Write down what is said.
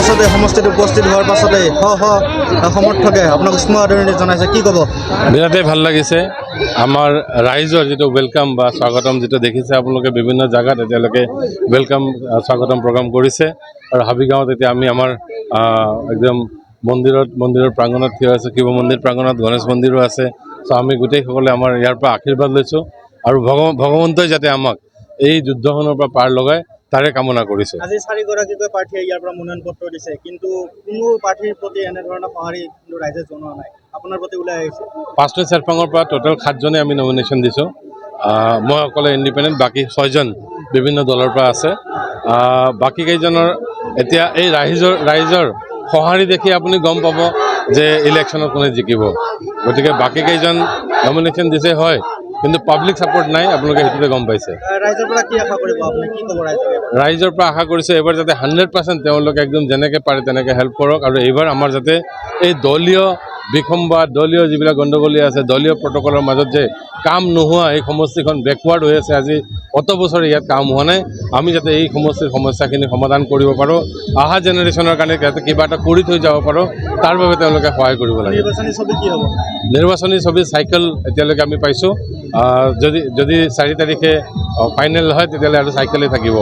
পাছতে সমষ্টিত উপস্থিত হোৱাৰ পাছতে সমৰ্থকে আপোনাক উষ্ম আদৰণি জনাইছে, কি ক'ব? বিৰাটেই ভাল লাগিছে। আমাৰ ৰাইজৰ যিটো ৱেলকাম বা স্বাগতম যিটো দেখিছে আপোনালোকে বিভিন্ন জেগাত এতিয়ালৈকে ৱেলকাম স্বাগতম প্ৰগ্ৰাম কৰিছে। আৰু হাবিগাঁৱত এতিয়া আমি আমাৰ একদম মন্দিৰৰ প্ৰাংগণত থিয় আছে, শিৱ মন্দিৰ প্ৰাংগণত, গণেশ মন্দিৰো আছে। চ' আমি গোটেইসকলে আমাৰ ইয়াৰ পৰা আশীৰ্বাদ লৈছোঁ আৰু ভগৱন্তই যাতে আমাক এই যুদ্ধখনৰ পৰা পাৰ লগাই তাৰে কামনা কৰিছোঁ। আজি 4গৰাকীকৈ প্ৰাৰ্থীয়ে ইয়াৰ পৰা মনোনয়ন পত্ৰ দিছে, কিন্তু কোনো প্ৰাৰ্থীৰ প্ৰতি এনেধৰণৰ সঁহাৰি কিন্তু ৰাইজে জনোৱা নাই। আপোনাৰ প্ৰতি ওলাই আহিছে। পাঁচটা চেৰপাঙৰ পৰা টোটেল 7জনে আমি নমিনেশ্যন দিছোঁ। মই অকলে ইণ্ডিপেণ্ডেণ্ট, বাকী 6জন বিভিন্ন দলৰ পৰা আছে। বাকী কেইজনৰ এতিয়া এই ৰাইজৰ সঁহাৰি দেখি আপুনি গম পাব যে ইলেকশ্যনত কোনে জিকিব। গতিকে বাকী কেইজন নমিনেশ্যন দিছে হয়, কিন্তু পাব্লিক ছাপোৰ্ট নাই, আপোনালোকে সেইটোতে গম পাইছে। ৰাইজৰ পৰা কি আশা কৰিব আপুনি, কি ক'ব ৰাইজক? ৰাইজৰ পৰা আশা কৰিছোঁ এইবাৰ যাতে 100% তেওঁলোকে একদম যেনেকৈ পাৰে তেনেকৈ হেল্প কৰক, আৰু এইবাৰ আমাৰ যাতে এই দলীয় বিসম্বাদ, দলীয় যিবিলাক গণ্ডগোলীয়া আছে, দলীয় প্ৰট'কলৰ মাজত যে কাম নোহোৱা, এই সমষ্টিখন বেকৱাৰ্ড হৈ আছে, আজি অত বছৰে ইয়াত কাম হোৱা নাই, আমি যাতে এই সমষ্টিৰ সমস্যাখিনি সমাধান কৰিব পাৰোঁ, অহা জেনেৰেশ্যনৰ কাৰণে যাতে কিবা এটা কৰি থৈ যাব পাৰোঁ, তাৰ বাবে তেওঁলোকে সহায় কৰিব লাগে। নিৰ্বাচনী ছবি কি হ'ব? নিৰ্বাচনী ছবি চাইকেল এতিয়ালৈকে আমি পাইছোঁ। যদি 4 তাৰিখে ফাইনেল হয় তেতিয়াহ'লে আৰু চাইকেলেই থাকিব।